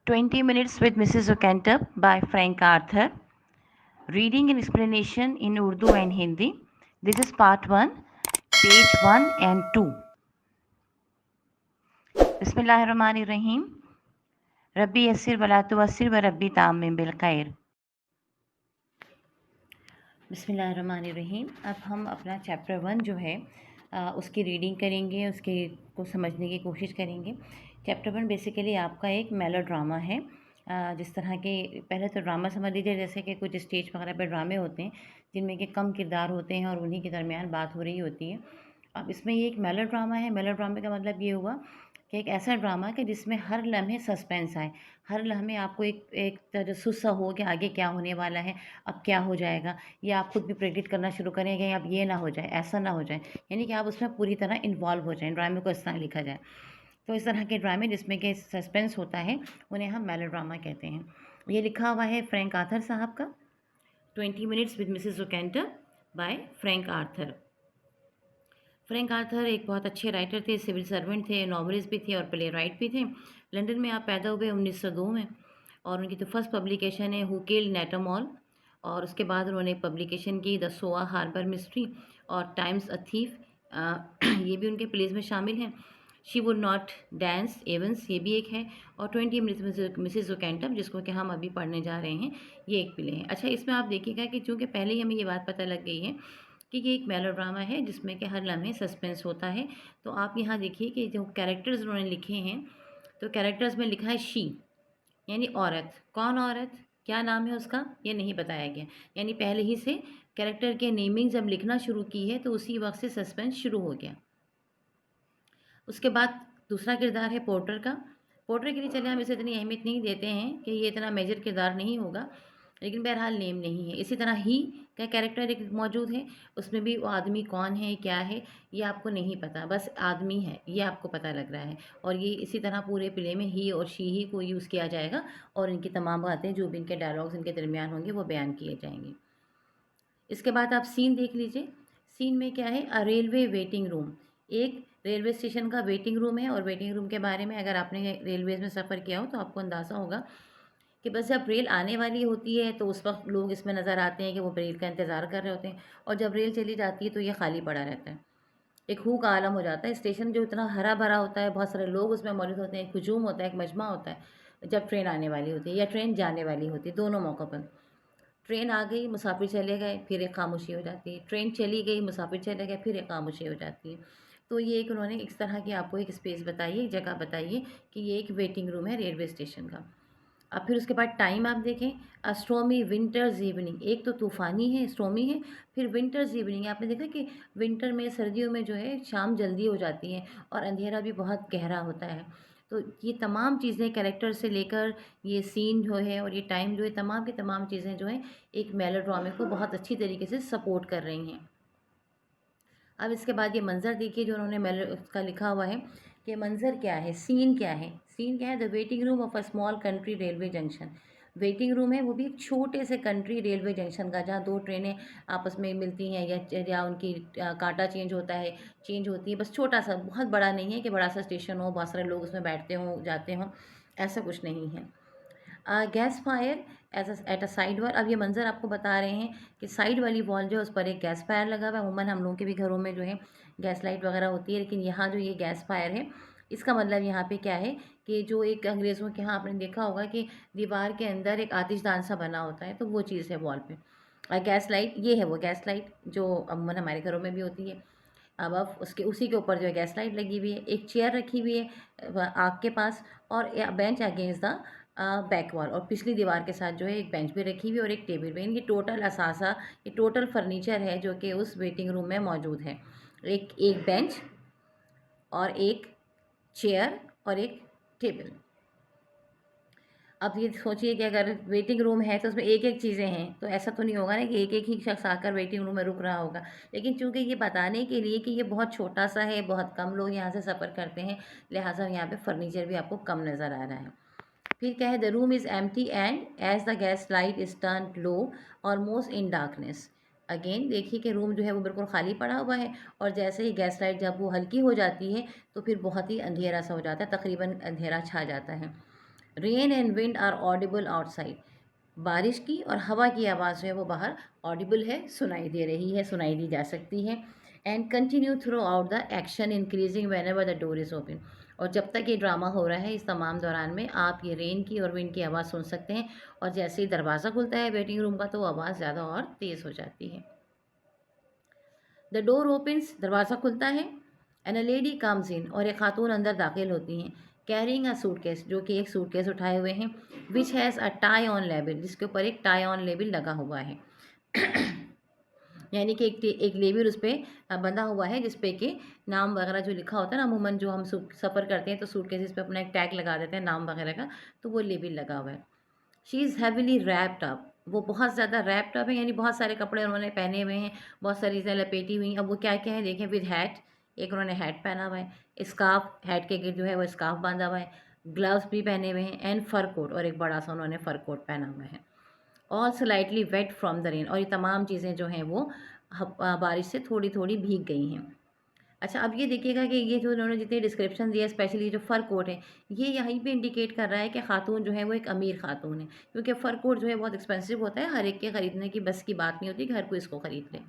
20 Minutes with Mrs. O'Cantor by Frank Arthur. Reading and explanation in Urdu and Hindi. This is part 1, page 1 and 2. Bismillahirrahmanirrahim. Rabbi Yasir Walatu Wasir wa Rabbi Ta'amim bil Khair. बिस्मिल्लाहिर्रहमानिर्रहीम। अब हम अपना chapter 1 जो है उसकी reading करेंगे, उसके को समझने की कोशिश करेंगे। चैप्टर 1 बेसिकली आपका एक मेलोड्रामा है। जिस तरह के पहले तो ड्रामा समझ लीजिए, जैसे कि कुछ स्टेज वगैरह पर ड्रामे होते हैं जिनमें कि कम किरदार होते हैं और उन्हीं के दरमियान बात हो रही होती है। अब इसमें ये एक मेलोड्रामा है। मेलोड्रामे का मतलब ये हुआ कि एक ऐसा ड्रामा कि जिसमें हर लम्हे सस्पेंस आए, हर लम्हे आपको एक तजस्सुस सा हो कि आगे क्या होने वाला है, अब क्या हो जाएगा, या आप खुद भी प्रेडिक्ट करना शुरू करें कि अब ये ना हो जाए, ऐसा ना हो जाए, यानी कि आप उसमें पूरी तरह इन्वॉल्व हो जाएं, ड्रामे को इस तरह लिखा जाए। तो इस तरह के ड्रामे जिसमें कि सस्पेंस होता है उन्हें हम मेलोड्रामा कहते हैं। ये लिखा हुआ है फ्रैंक आर्थर साहब का, 20 minutes with Mrs Oakentubb by Frank Arthur. Frank Arthur एक बहुत अच्छे राइटर थे, सिविल सर्वेंट थे, नॉवलिस्ट भी थे और प्ले राइट भी थे। लंदन में आप पैदा हुए 1902 में, और उनकी तो फर्स्ट पब्लिकेशन है हु किल्ड नेटमॉल, और उसके बाद उन्होंने पब्लिकेशन की द सोआ हार्बर मिस्ट्री और टाइम्स अ थीफ, ये भी उनके प्लेज में शामिल हैं। She would not dance Evans, ये भी एक है, और 20 मिनट्स मिसेस ओकेंटर जिसको कि हम अभी पढ़ने जा रहे हैं, ये एक प्ले है। अच्छा, इसमें आप देखिएगा कि चूँकि पहले ही हमें ये बात पता लग गई है कि ये एक मेलोड्रामा है जिसमें कि हर लम्हे सस्पेंस होता है। तो आप यहाँ देखिए कि जो कैरेक्टर्स उन्होंने लिखे हैं, तो कैरेक्टर्स में लिखा है शी, यानी औरत। कौन औरत, क्या नाम है उसका, ये नहीं बताया गया। यानी पहले ही से कैरेक्टर के नेमिंग जब लिखना शुरू की है तो उसी वक्त से सस्पेंस शुरू हो गया। उसके बाद दूसरा किरदार है पोर्टर का। पोर्टर के लिए चले हम इसे इतनी अहमियत नहीं देते हैं कि ये इतना मेजर किरदार नहीं होगा, लेकिन बहरहाल नेम नहीं है। इसी तरह ही का कैरेक्टर एक मौजूद है, उसमें भी वो आदमी कौन है क्या है ये आपको नहीं पता, बस आदमी है ये आपको पता लग रहा है। और ये इसी तरह पूरे प्ले में ही और शी ही को यूज़ किया जाएगा और इनकी तमाम बातें जो भी इनके डायलॉग्स इनके दरमियान होंगे वो बयान किए जाएंगे। इसके बाद आप सीन देख लीजिए। सीन में क्या है, अ रेलवे वेटिंग रूम। एक रेलवे स्टेशन का वेटिंग रूम है, और वेटिंग रूम के बारे में अगर आपने रेलवेज़ में सफ़र किया हो तो आपको अंदाज़ा होगा कि बस जब रेल आने वाली होती है तो उस वक्त लोग इसमें नज़र आते हैं कि वो रेल का इंतज़ार कर रहे होते हैं, और जब रेल चली जाती है तो ये खाली पड़ा रहता है। एक हू का आलम हो जाता है। स्टेशन जो इतना हरा भरा होता है, बहुत सारे लोग उसमें मौजूद होते हैं, एक हुजूम होता है, एक मजमा होता है जब ट्रेन आने वाली होती है या ट्रेन जाने वाली होती है, दोनों मौक़ों पर। ट्रेन आ गई, मुसाफिर चले गए, फिर एक खामोशी हो जाती है। ट्रेन चली गई, मुसाफिर चले गए, फिर एक खामोशी हो जाती है। तो ये एक उन्होंने इस तरह की आपको एक स्पेस बताई है, एक जगह बताई है कि ये एक वेटिंग रूम है रेलवे स्टेशन का। अब फिर उसके बाद टाइम आप देखें, स्टॉर्मी विंटर्स इवनिंग। एक तो तूफ़ानी है, स्टॉर्मी है, फिर विंटर्स इवनिंग। आपने देखा कि विंटर में, सर्दियों में जो है शाम जल्दी हो जाती है और अंधेरा भी बहुत गहरा होता है। तो ये तमाम चीज़ें कैरेक्टर से लेकर ये सीन जो है और ये टाइम जो है, तमाम की तमाम चीज़ें जो हैं एक मेलोड्रामे को बहुत अच्छी तरीके से सपोर्ट कर रही हैं। अब इसके बाद ये मंज़र देखिए जो उन्होंने मेलो उसका लिखा हुआ है कि मंज़र क्या है, सीन क्या है। सीन क्या है, the waiting room of a small country railway junction. Waiting room है वो भी एक छोटे से कंट्री रेलवे जंक्शन का, जहाँ दो ट्रेनें आपस में मिलती हैं या उनकी कांटा चेंज होता है, चेंज होती है। बस छोटा सा, बहुत बड़ा नहीं है कि बड़ा सा स्टेशन हो, बहुत सारे लोग उसमें बैठते हों जाते हों, ऐसा कुछ नहीं है। Gas fire at a side wall. अब ये मंज़र आपको बता रहे हैं कि साइड वाली वॉल जो है उस पर एक गैस फायर लगा हुआ है। अमूमन हम लोगों के भी घरों में जो है गैस लाइट वगैरह होती है, लेकिन यहाँ जो ये गैस फायर है, इसका मतलब यहाँ पे क्या है कि जो एक अंग्रेज़ों के यहाँ आपने देखा होगा कि दीवार के अंदर एक आतिशदान सा बना होता है, तो वो चीज़ है वॉल पे। गैस लाइट, ये है वो गैस लाइट जो अमूमन हमारे घरों में भी होती है। अब उसके उसी के ऊपर जो है गैस लाइट लगी हुई है, एक चेयर रखी हुई है आग के पास, और bench against the back wall, और पिछली दीवार के साथ जो है एक बेंच भी रखी हुई है और एक टेबल भी। इनकी टोटल असासा, ये टोटल फर्नीचर है जो कि उस वेटिंग रूम में मौजूद है। एक एक बेंच और एक चेयर और एक टेबल। अब ये सोचिए कि अगर वेटिंग रूम है तो उसमें एक एक चीज़ें हैं, तो ऐसा तो नहीं होगा ना कि एक एक ही शख्स आकर वेटिंग रूम में रुक रहा होगा। लेकिन चूंकि ये बताने के लिए कि ये बहुत छोटा सा है, बहुत कम लोग यहाँ से सफ़र करते हैं, लिहाजा यहाँ पे फर्नीचर भी आपको कम नज़र आ रहा है। फिर क्या है, the room is empty and as the gas light is turn low almost in darkness. Again देखिए कि रूम जो है वो बिल्कुल खाली पड़ा हुआ है, और जैसे ही गैस लाइट जब वो हल्की हो जाती है तो फिर बहुत ही अंधेरा सा हो जाता है, तकरीबन अंधेरा छा जाता है। Rain and wind are audible outside. बारिश की और हवा की आवाज़ जो है वो बाहर ऑडिबल है, सुनाई दे रही है, सुनाई दी जा सकती है। And continue through out the action increasing when ever the door is open. और जब तक ये ड्रामा हो रहा है इस तमाम दौरान में आप ये रेन की और विंड की आवाज़ सुन सकते हैं। और जैसे ही दरवाज़ा खुलता है वेटिंग रूम का तो वो आवाज़ ज़्यादा और तेज़ हो जाती है। द डोर ओपन्स, दरवाज़ा खुलता है। And a lady comes in, और एक खातून अंदर दाखिल होती हैं। कैरिंग अ सूटकेस, जो कि एक सूटकेस उठाए हुए हैं। Which has a tie on label, जिसके ऊपर एक टाई ऑन लेबल लगा हुआ है। यानी कि एक लेबल उस पर बंधा हुआ है जिस पे कि नाम वगैरह जो लिखा होता है ना, अमूमन जो हम सफ़र करते हैं तो सूटकेस पे अपना एक टैग लगा देते हैं नाम वगैरह का, तो वो लेबल लगा हुआ है। She is heavily wrapped up, वो बहुत ज़्यादा रैप्ड अप है, यानी बहुत सारे कपड़े उन्होंने पहने हुए हैं, बहुत सारी चीज़ें लपेटी हुई हैं। अब वो क्या क्या है देखें। विद हैट, एक उन्होंने हैट पहना हुआ है। स्कार्फ, हैट के गिर्द जो है वो स्कार्फ बांधा हुआ है। ग्लव्स भी पहने हुए हैं। एंड फर कोट, और एक बड़ा सा उन्होंने फर कोट पहना हुआ है। All slightly wet from the rain, और ये तमाम चीज़ें जो हैं वो बारिश से थोड़ी थोड़ी भीग गई हैं। अच्छा, अब ये देखिएगा कि ये जो उन्होंने जितने डिस्क्रिप्शन दिया, स्पेशली जो फ़र कोट है, ये यहीं पे इंडिकेट कर रहा है कि खातून जो है वो एक अमीर खातून है, क्योंकि फ़र कोट जो है बहुत एक्सपेंसिव होता है, हर एक के ख़रीदने की बस की बात नहीं होती कि हर कोई इसको ख़रीद ले।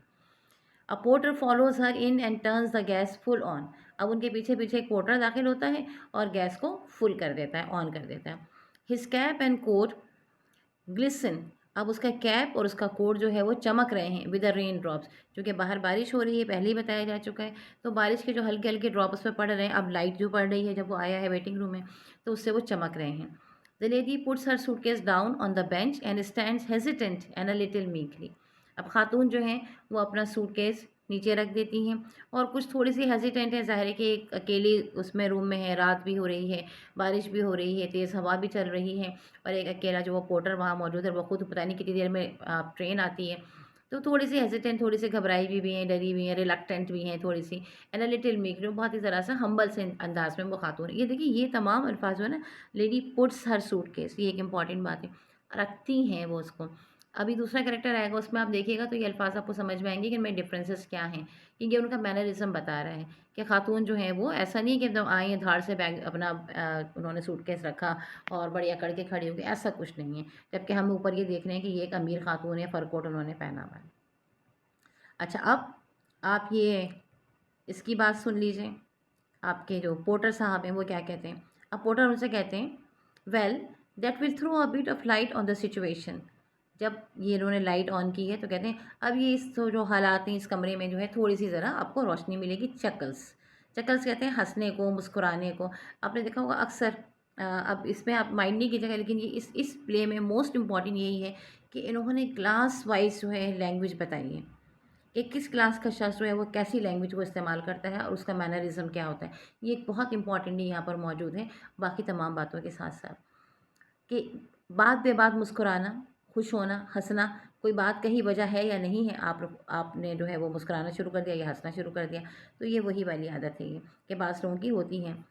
A porter follows her in and turns the gas full on. अब उनके पीछे पीछे एक पोर्टर दाखिल होता है और गैस को फुल कर देता है, ऑन कर देता है। His cap and coat glisten, अब उसका कैप और उसका कोट जो है वो चमक रहे हैं विद द रेन ड्रॉप्स, क्योंकि बाहर बारिश हो रही है, पहले ही बताया जा चुका है। तो बारिश के जो हल्के हल्के ड्रॉप उस पर पड़ रहे हैं, अब लाइट जो पड़ रही है जब वो आया है वेटिंग रूम में, तो उससे वो चमक रहे हैं। The lady puts her suitcase down on the bench and stands hesitant and a little meekly. अब खातून जो हैं वो अपना सूटकेस नीचे रख देती हैं और कुछ थोड़ी सी हेजिटेंट है, ज़ाहिर है कि एक अकेली उसमें रूम में है, रात भी हो रही है, बारिश भी हो रही है, तेज़ हवा भी चल रही है, और एक अकेला जो वो पोर्टर वहाँ मौजूद है, वो खुद पता नहीं कितनी देर में ट्रेन आती है। तो थोड़ी सी हेजिटेंट, थोड़ी सी घबराई भी हैं, डरी भी हैं, रिलक्टेंट भी हैं थोड़ी सी। एंड अ लिटिल मीक, जो बहुत ही ज़रा सा हम्बल से अंदाज में वो खातून है। ये देखिए, ये तमाम अल्फाज जो है ना, लेडी पुट्स हर सूटकेस, ये एक इंपॉर्टेंट बात है, रखती हैं वो उसको। अभी दूसरा कैरेक्टर आएगा, उसमें आप देखिएगा तो ये अल्फाज आपको समझ में आएंगे कि इनमें डिफरेंसेस क्या हैं, क्योंकि उनका मैनरिज्म बता रहा है कि खातून जो है वो ऐसा नहीं है कि एकदम आई हैं धाड़ से बैग अपना उन्होंने सूटकेस रखा और बड़ी अकड़ के खड़ी हो गई, ऐसा कुछ नहीं है। जबकि हम ऊपर ये देख रहे हैं कि ये एक अमीर खातून है, फ़र कोट उन्होंने पहना हुआ है। अच्छा, अब आप ये इसकी बात सुन लीजिए। आपके जो पोर्टर साहब हैं वो क्या कहते हैं। अब पोर्टर उनसे कहते हैं, well that will throw a bit of light on the situation. जब ये इन्होंने लाइट ऑन की है तो कहते हैं अब ये इस जो हालात हैं इस कमरे में जो है थोड़ी सी ज़रा आपको रोशनी मिलेगी। चकल्स, चकल्स कहते हैं हंसने को, मुस्कुराने को। आपने देखा होगा अक्सर अब इसमें आप माइंड नहीं कीजिएगा, लेकिन ये इस प्ले में मोस्ट इम्पॉर्टेंट यही है कि इन्होंने क्लास वाइज जो है लैंग्वेज बताई है कि किस क्लास का शख्स जो है वो कैसी लैंग्वेज को इस्तेमाल करता है और उसका मैनरिज्म क्या होता है। ये एक बहुत इंपॉर्टेंटली यहाँ पर मौजूद है, बाकी तमाम बातों के साथ साथ, कि बात बे बात मुस्कुराना, खुश होना, हंसना, कोई बात कहीं वजह है या नहीं है, आपने जो है वो मुस्कुराना शुरू कर दिया या हंसना शुरू कर दिया, तो ये वही वाली आदत है ये कि बात लोगों की होती हैं।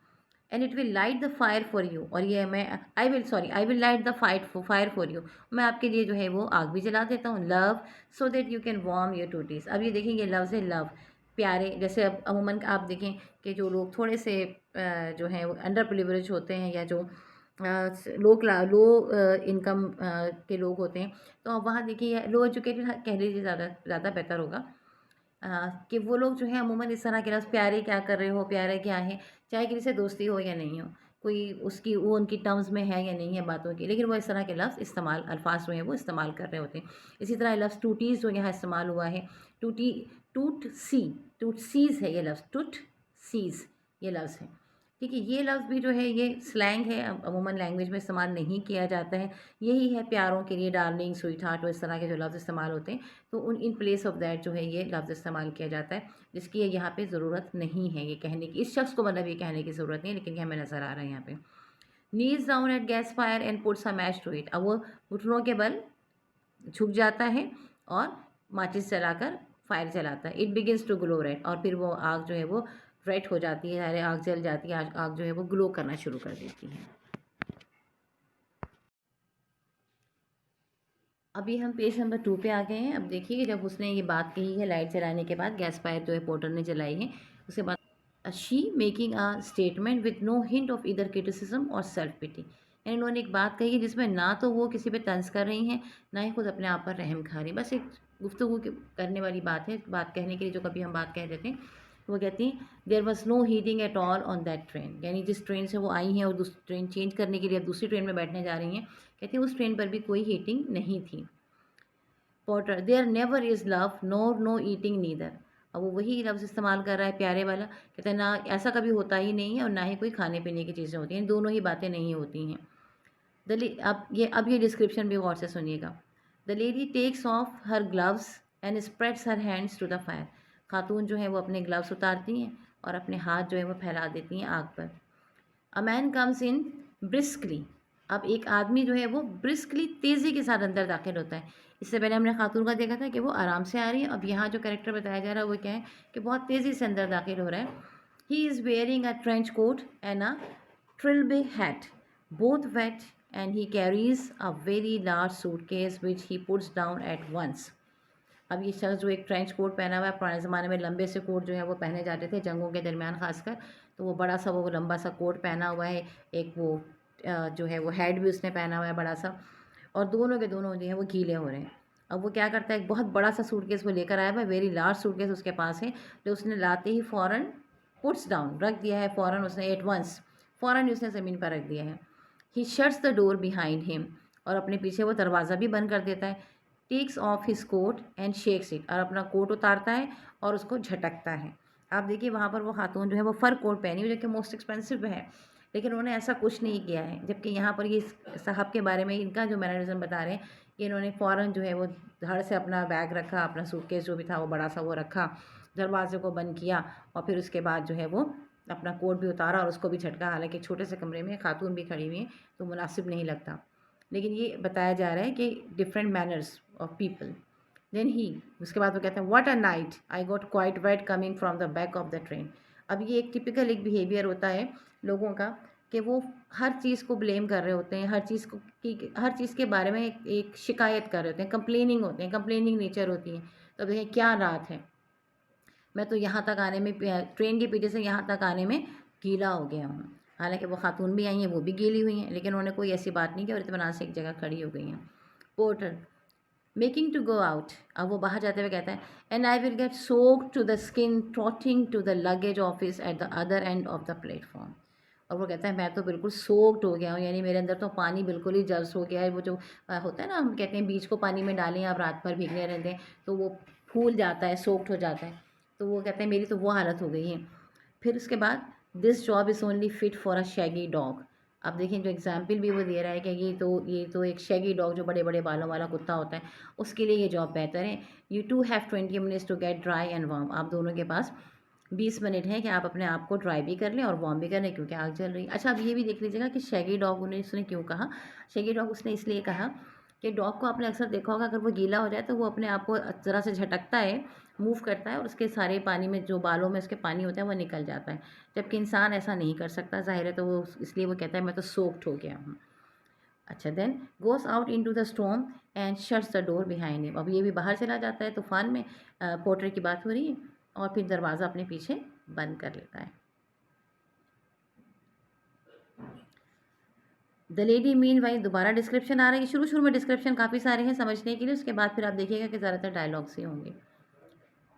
And it will light the fire for you, और ये मैं I will light the fire for you, मैं आपके लिए जो है वो आग भी जला देता हूँ। Love so that you can warm your tootsies. अब ये देखें, ये लफ्ज़ है लव, प्यारे। जैसे अब अमूमन आप देखें कि जो लोग थोड़े से जो हैं वो अंडर प्रिविलेज होते हैं या जो लो इनकम के लोग होते हैं, तो अब वहाँ देखिए लो एजुकेटेड कह लीजिए, ज़्यादा ज़्यादा बेहतर होगा। कि वो लोग जो है अमूमन इस तरह के लफ्ज़, प्यारे क्या कर रहे हो, प्यारे क्या है, चाहे किसी से दोस्ती हो या नहीं हो, कोई उसकी वो उनकी टर्म्स में है या नहीं है बातों की, लेकिन वो इस तरह के लफ्ज़ इस्तेमाल, अल्फाज जो हैं वो इस्तेमाल कर रहे होते हैं। इसी तरह लफ्ज़ टूटीज़ जो यहाँ इस्तेमाल हुआ है, टूटी, टूट सी, टूट सीज़ है ये लफ्ज़, टूट सीज़ ये लफ्ज़ है। ठीक है, ये लफ्ज़ भी जो है ये स्लैंग है, अमूमन लैंग्वेज में इस्तेमाल नहीं किया जाता है। यही है प्यारों के लिए, डार्लिंग, स्वीट हार्ट, और इस तरह के जो लफ्ज़ इस्तेमाल होते हैं, तो उन इन प्लेस ऑफ दैट जो है ये लफ्ज़ इस्तेमाल किया जाता है, जिसकी यहाँ पे ज़रूरत नहीं है ये कहने की, इस शख्स को मतलब ये कहने की ज़रूरत नहीं है, लेकिन ये हमें नज़र आ रहा है यहाँ पे। Kneels down at gas fire and puts a match to it. अब वो घुटनों के बल झुक जाता है और माचिस जलाकर फायर जलाता है। It begins to glow red, और फिर वो आग जो है वो रेड हो जाती है, अरे आग जल जाती है, आग जो है वो ग्लो करना शुरू कर देती है। अभी हम पेज नंबर 2 पे आ गए हैं। अब देखिए कि जब उसने ये बात कही है लाइट जलाने के बाद, गैस फायर जो है पोर्टर ने जलाई है, उसके बाद she making a statement with no hint of either criticism और सेल्फ पिटी, एंड इन्होंने एक बात कही है जिसमें ना तो वो किसी पे तंज कर रही हैं, ना ही खुद अपने आप पर रहम खा रही हैं। बस एक गुफ्तगू करने वाली बात है, बात कहने के लिए जो कभी हम बात कह देते हैं। वो कहती हैं there was no heating at all on that train, यानी जिस ट्रेन से वो आई हैं और दूसरी ट्रेन चेंज करने के लिए अब दूसरी ट्रेन में बैठने जा रही हैं, कहती हैं उस ट्रेन पर भी कोई हीटिंग नहीं थी। Porter there never is love nor no eating neither. अब वो वही लफ्ज़ इस्तेमाल कर रहा है प्यारे वाला, कहते हैं ना ऐसा कभी होता ही नहीं है और ना ही कोई खाने पीने की चीज़ें होती हैं, दोनों ही बातें नहीं होती हैं। अब ये डिस्क्रिप्शन भी गौर से सुनिएगा। The lady takes off her gloves and spreads her hands to the fire. खातून जो है वो अपने ग्लव्स उतारती हैं और अपने हाथ जो है वो फैला देती हैं आग पर। A man comes in briskly. अब एक आदमी जो है वो ब्रिस्कली तेज़ी के साथ अंदर दाखिल होता है। इससे पहले हमने खातून का देखा था कि वो आराम से आ रही है, अब यहाँ जो कैरेक्टर बताया जा रहा है वो क्या है कि बहुत तेज़ी से अंदर दाखिल हो रहा है। He is wearing a trench coat and a trilby hat, both wet, and he carries a very large suitcase which he puts down at once. अब ये शख्स जो एक ट्रेंच कोट पहना हुआ है, पुराने ज़माने में लंबे से कोट जो है वो पहने जाते थे जंगों के दरमियान खासकर, तो वो बड़ा सा वो लंबा सा कोट पहना हुआ है, एक वो जो है वो हेड भी उसने पहना हुआ है बड़ा सा, और दोनों के दोनों जो है वो गीले हो रहे हैं। अब वो क्या करता है, एक बहुत बड़ा सा सूटकेस वो लेकर आया हुआ है, वेरी लार्ज सूटकेस उसके पास है, जो उसने लाते ही फ़ौरन पुट्स डाउन रख दिया है, फ़ौरन उसने एट वंस फ़ौरन ही उसने ज़मीन पर रख दिया है। He shuts the door behind him, और अपने पीछे वो दरवाज़ा भी बंद कर देता है। Takes off his coat and shakes it, और अपना कोट उतारता है और उसको झटकता है। आप देखिए वहाँ पर वो खातून जो है वो फ़र कोट पहनी हुई जो कि मोस्ट एक्सपेंसिव है, लेकिन उन्होंने ऐसा कुछ नहीं किया है। जबकि यहाँ पर ये साहब के बारे में इनका जो मैनरिज्म बता रहे हैं कि इन्होंने फ़ौरन जो है वो धड़ से अपना बैग रखा, अपना सूटकेस जो भी था वो बड़ा सा वो रखा, दरवाजे को बंद किया और फिर उसके बाद जो है वो अपना कोट भी उतारा और उसको भी झटका। हालांकि छोटे से कमरे में खातून भी खड़ी हुई हैं तो मुनासिब नहीं लगता, लेकिन ये बताया जा रहा है कि different manners of people. Then he उसके बाद वो कहते हैं what a night I got quite wet coming from the back of the train. अब ये एक टिपिकल एक बिहेवियर होता है लोगों का कि वो हर चीज़ को ब्लेम कर रहे होते हैं, हर चीज़ को कि हर चीज़ के बारे में एक शिकायत कर रहे होते हैं, कंप्लेनिंग होते हैं, कंप्लेनिंग नेचर होती है। तो देखिए क्या रात है, मैं तो यहाँ तक आने में ट्रेन के पीछे से यहाँ तक आने में गीला हो गया हूँ। हालांकि वो खातून भी आई हैं, वो भी गीली हुई हैं, लेकिन उन्होंने कोई ऐसी बात नहीं की और इत्मीनान से एक जगह खड़ी हो गई हैं। Porter making to go out, अब वो बाहर जाते हुए कहता है and I will get soaked to the skin trotting to the luggage office at the other end of the platform. और वो कहता है मैं तो बिल्कुल सोक्ड हो गया हूँ, यानी मेरे अंदर तो पानी बिल्कुल ही जर्स हो गया है। वो जो होता है ना, हम कहते हैं बीज को पानी में डालें आप रात भर भीगने रहते हैं तो वो फूल जाता है, सोक्ड हो जाता है। तो वो कहते हैं मेरी तो वो हालत हो गई है। फिर उसके बाद this job is only fit for a Shaggy dog. अब देखिए जो एग्जाम्पल भी वो दे रहा है कि ये तो एक शैगी डॉग जो बड़े बड़े बालों वाला कुत्ता होता है उसके लिए ये जॉब बेहतर है। You two have 20 minutes to get dry and warm. आप दोनों के पास 20 मिनट है कि आप अपने आप को ड्राई भी कर लें और वार्म भी कर लें क्योंकि आग जल रही है। अच्छा अब ये भी देख लीजिएगा कि शैगी डॉग उन्हें उसने क्यों कहा। शैगी डॉग उसने इसलिए कहा कि डॉग को आपने अक्सर देखा होगा अगर वो गीला हो जाए तो वो अपने आप को ज़रा से झटकता है, मूव करता है और उसके सारे पानी में जो बालों में उसके पानी होता है वो निकल जाता है, जबकि इंसान ऐसा नहीं कर सकता ज़ाहिर है। तो वो इसलिए वो कहता है मैं तो सोक्ड हो गया हूँ। अच्छा then goes out into the storm and shuts the door behind him. अब ये भी बाहर चला जाता है तूफान में, पोर्टर की बात हो रही है, और फिर दरवाज़ा अपने पीछे बंद कर लेता है। द लेडी मीन वाइल दोबारा डिस्क्रिप्शन आ रही है। शुरू में डिस्क्रिप्शन काफ़ी सारे हैं समझने के लिए, उसके बाद फिर आप देखिएगा कि ज़्यादातर डायलॉग्स ही होंगे।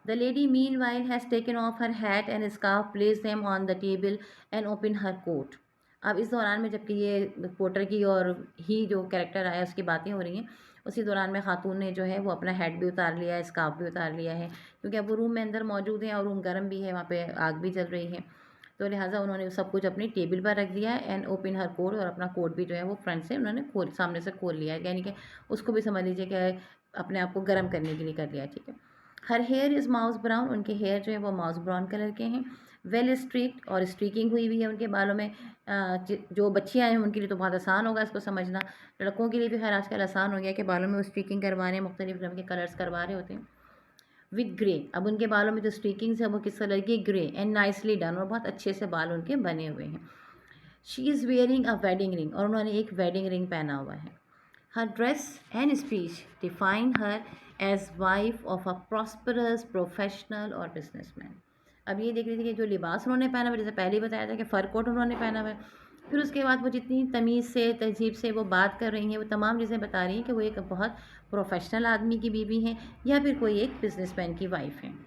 The lady meanwhile has taken off her hat and scarf, place them on the table and open her coat. अब इस दौरान में जबकि ये पोर्टर की और ही जो कैरेक्टर आया उसकी बातें हो रही हैं, उसी दौरान में खातून ने जो है वो अपना हैट भी उतार लिया है, स्कार्फ भी उतार लिया है, क्योंकि अब वो रूम में अंदर मौजूद है और रूम गर्म भी है, वहाँ पे आग भी जल रही है। तो लिहाजा उन्होंने सब कुछ अपनी टेबल पर रख दिया है एंड ओपन हर कोट, और अपना कोट भी जो है वो फ्रंट से उन्होंने सामने से खोल लिया है, यानी कि उसको भी समझ लीजिए कि अपने आप को गर्म करने के लिए कर लिया है। ठीक है। Her here is mouse brown, उनके हेयर जो है वो माउस ब्राउन कलर के हैं। वेल स्ट्रीक्ड, और स्ट्रीकिंग हुई हुई है उनके बालों में। जो बच्चियाँ हैं उनके लिए तो बहुत आसान होगा इसको समझना, लड़कों के लिए भी खैर आजकल आसान हो गया कि बालों में वो स्ट्रीकिंग करवाने, मुख्तलिफ रंग के कलर्स करवा रहे होते हैं। विद ग्रे, अब उनके बालों में जो स्ट्रीकिंग्स है वो किस कलर की, ग्रे एंड नाइसली डन, और बहुत अच्छे से बाल उनके बने हुए हैं। She is wearing a wedding ring, और उन्होंने एक वेडिंग रिंग पहना हुआ है। Her dress and speech define her as wife of a prosperous professional और बिजनेसमैन। अब ये देख लीजिए कि जो लिबास उन्होंने पहना हुआ है, जैसे पहले ही बताया था कि फ़र कोट उन्होंने पहना हुआ है, फिर उसके बाद वो जितनी तमीज़ से, तहज़ीब से वो बात कर रही हैं, वो तमाम चीज़ें बता रही हैं कि वो एक बहुत प्रोफ़ेशनल आदमी की बीवी हैं या फिर कोई एक बिज़नेसमैन की वाइफ़ हैं।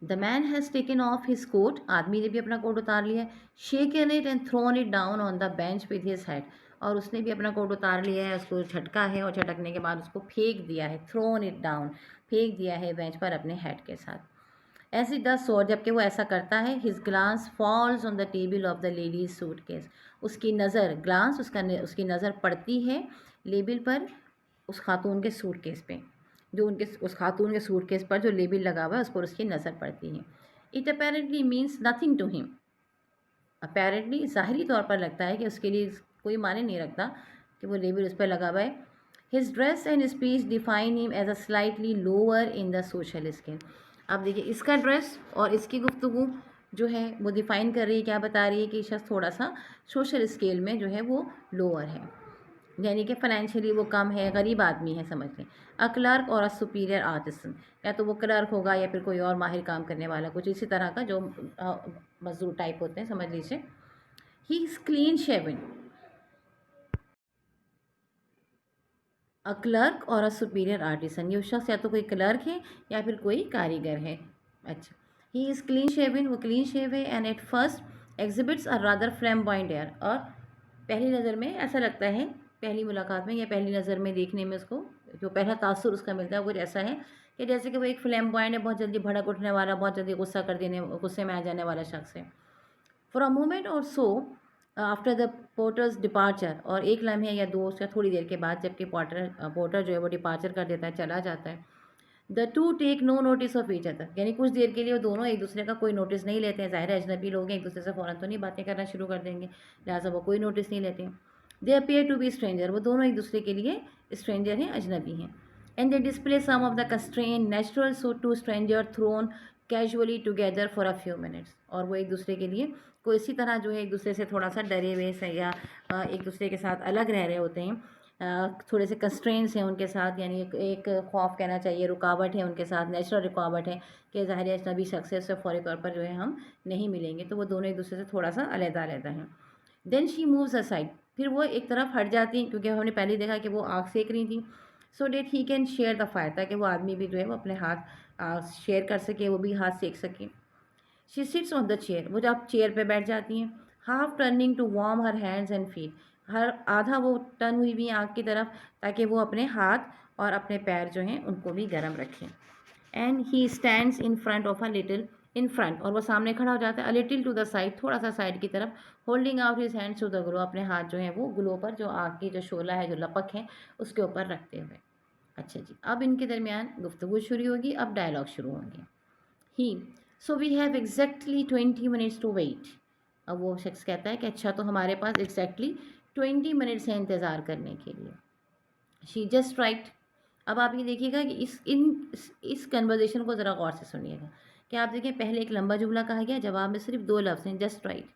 The man has taken off his coat, आदमी ने भी अपना कोट उतार लिया है। Shaken it and thrown it down on the bench with his head, और उसने भी अपना कोट उतार लिया है, उसको झटका है और झटकने के बाद उसको फेंक दिया है, थ्रोन इट डाउन, फेंक दिया है बेंच पर अपने हेड के साथ। ऐसे 10 और जबकि वो ऐसा करता है, his glance falls on the table of the lady's suitcase, उसकी नज़र, ग्लांस उसकी नज़र पड़ती है लेबल पर, उस खातून के सूटकेस पे, जो उनके उस खातून के सूटकेस पर जो लेबल लगा हुआ है उस पर उसकी नज़र पड़ती है। It apparently means nothing to him, apparently ज़ाहरी तौर पर लगता है कि उसके लिए कोई मायने नहीं रखता कि वो लेबल उस पर लगा हुआ है। His dress and speech define him as a slightly lower in the social scale. अब देखिए, इसका ड्रेस और इसकी गुफ्तगू जो है वो डिफ़ाइन कर रही है, क्या बता रही है कि शख्स थोड़ा सा सोशल स्केल में जो है वो लोअर है, यानी कि फाइनेंशियली वो कम है, गरीब आदमी है, समझ लें। अ क्लर्क और अ सुपीरियर आर्टिसन, या तो वो क्लर्क होगा या फिर कोई और माहिर काम करने वाला, कुछ इसी तरह का जो मजदूर टाइप होते हैं, समझ लीजिए। He is clean shaven, a clerk और अ सुपीरियर आर्टिसन, ये शख्स या तो कोई क्लर्क है या फिर कोई कारीगर है। अच्छा, ही इज़ क्लीन शेवन, वो क्लीन शेव है, and at first exhibits a rather flamboyant air, और पहली नज़र में ऐसा लगता है, पहली मुलाकात में या पहली नज़र में देखने में उसको जो पहला तासुर उसका मिलता है वो ऐसा है कि जैसे कि वो एक फ्लैम्बॉयंट है, बहुत जल्दी भड़क उठने वाला, बहुत जल्दी गुस्से में आ जाने वाला शख्स है। फॉर अ मोमेंट और so after the porters departure, और एक लम्हे या दो या थोड़ी देर के बाद जबकि पोर्टर जो है वो डिपार्चर कर देता है, चला जाता है। The two take no notice of each other, यानी कुछ देर के लिए वो दोनों एक दूसरे का कोई नोटिस नहीं लेते हैं। ज़ाहिर है अजनबी लोग हैं, एक दूसरे से फ़ौरन तो नहीं बातें करना शुरू कर देंगे, लिहाजा वो कोई नोटिस नहीं लेते हैं। They appear to be stranger, वो दोनों एक दूसरे के लिए स्ट्रेंजर हैं, अजनबी हैं। And they display some of the constrain natural so two stranger thrown casually together for a few minutes, और वो एक दूसरे के लिए कोई इसी तरह जो है एक दूसरे से थोड़ा सा डरे हुए से या एक दूसरे के साथ अलग रह रहे होते हैं, थोड़े से कंस्ट्रेंट्स हैं उनके साथ, यानी एक खौफ कहना चाहिए, रुकावट है उनके साथ, नेचुरल रुकावट है कि ज़ाहिर है अजनबी शख्स है, उससे फौरी तौर पर जो है हम नहीं मिलेंगे, तो वो दोनों एक दूसरे से थोड़ा सा अलग-अलग हैं। देन शी मूव्स असाइड, फिर वो एक तरफ हट जाती हैं क्योंकि हमने पहले देखा कि वो आग सेक रही थी, so that he can share the fire, ताकि वो आदमी भी जो है वो अपने हाथ शेयर कर सके, वो भी हाथ सेक सके। She sits on the chair, वो जब चेयर पे बैठ जाती हैं, half turning to warm her hands and feet, हर आधा वो टर्न हुई हुई आग की तरफ ताकि वो अपने हाथ और अपने पैर जो हैं उनको भी गर्म रखें। And he stands in front of a little, in front, और वो सामने खड़ा हो जाता है, a little to the side, थोड़ा सा साइड की तरफ, holding out his hands to the glow, अपने हाथ जो है वो ग्लो पर, जो आग की जो शोला है, जो लपक है, उसके ऊपर रखते हुए। अच्छा जी, अब इनके दरमियान गुफ्तगू शुरू होगी, अब डायलॉग शुरू होंगे। He, so we have exactly 20 minutes to wait, अब वो शख्स कहता है कि अच्छा, तो हमारे पास एग्जैक्टली 20 मिनट्स है इंतज़ार करने के लिए। शी जस्ट राइट, अब आप ये देखिएगा कि इस कन्वर्जेशन को ज़रा गौर से सुनिएगा कि आप देखिए, पहले एक लंबा जुमला कहा गया, जवाब में सिर्फ 2 लफ्ज़ हैं, just right.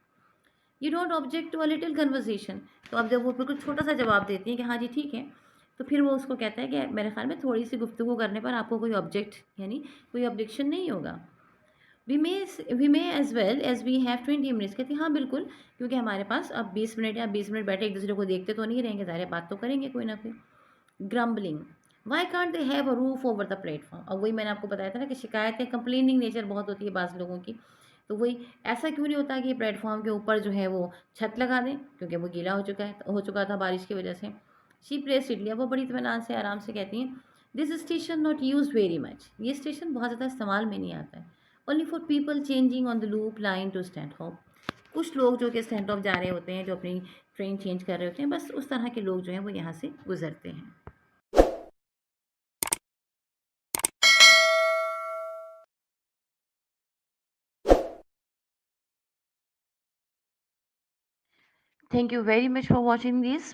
You don't object to a little conversation, तो अब जब वो बिल्कुल छोटा सा जवाब देती हैं कि हाँ जी ठीक है, तो फिर वो उसको कहता है कि मेरे ख्याल में थोड़ी सी गुफ्तगू करने पर आपको कोई ऑब्जेक्ट, यानी कोई ऑब्जेक्शन नहीं होगा। We may as well as we have 20 minutes, कहती हैं हाँ बिल्कुल, क्योंकि हमारे पास अब 20 मिनट या 20 मिनट बैठे एक दूसरे को देखते तो नहीं रहेंगे, ज़ाहिर है बात तो करेंगे कोई ना कोई। Grumbling, why can't they have a roof over the platform, और वही मैंने आपको बताया था ना कि शिकायतें, कंप्लेनिंग नेचर बहुत होती है बाज़ लोगों की, तो वही, ऐसा क्यों नहीं होता कि प्लेटफॉर्म के ऊपर जो है वो छत लगा दें, क्योंकि वो गीला हो चुका था बारिश की वजह से। शी प्लेस इट लिया, वो बड़ी इत्मीनान से आराम से कहती हैं, this station not use very much, ये स्टेशन बहुत ज़्यादा इस्तेमाल में नहीं आता है, only for people changing on the loop line to Stanhope, कुछ लोग जो कि स्टैंड ऑफ जा रहे होते हैं, जो अपनी ट्रेन चेंज कर रहे होते हैं, बस उस तरह के लोग जो हैं वो यहाँ से गुजरते हैं। Thank you very much for watching this.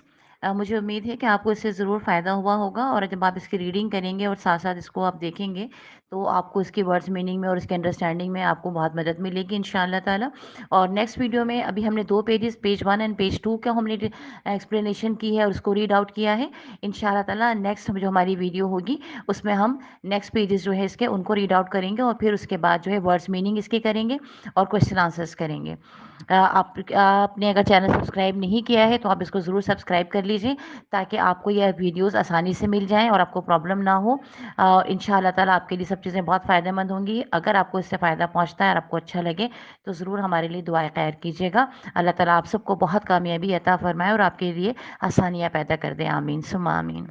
मुझे उम्मीद है कि आपको इससे ज़रूर फ़ायदा हुआ होगा और जब आप इसकी रीडिंग करेंगे और साथ-साथ इसको आप देखेंगे, तो आपको इसकी वर्ड्स मीनिंग में और इसके अंडरस्टैंडिंग में आपको बहुत मदद मिलेगी इंशाअल्लाह ताला। और नेक्स्ट वीडियो में अभी हमने 2 पेजेज़, पेज 1 एंड पेज 2 का हमने एक्सप्लेनेशन की है और उसको रीड आउट किया है। इंशाअल्लाह ताला नेक्स्ट जो हमारी वीडियो होगी, उसमें हम नेक्स्ट पेजेज़ जो है इसके उनको रीड आउट करेंगे और फिर उसके बाद जो है वर्ड्स मीनिंग इसके करेंगे और क्वेश्चन आंसर्स करेंगे। आपने अगर चैनल सब्सक्राइब नहीं किया है तो आप इसको ज़रूर सब्सक्राइब कर लीजिए, ताकि आपको यह वीडियोस आसानी से मिल जाएँ और आपको प्रॉब्लम ना हो। इंशाअल्लाह ताला आपके लिए सब चीज़ें बहुत फ़ायदेमंद होंगी। अगर आपको इससे फ़ायदा पहुँचता है और आपको अच्छा लगे तो ज़रूर हमारे लिए दुआए खैर कीजिएगा। अल्लाह ताला आप सबको बहुत कामयाबी अता फ़रमाए और आपके लिए आसानियाँ पैदा कर दे। आमीन सुम्मा आमीन।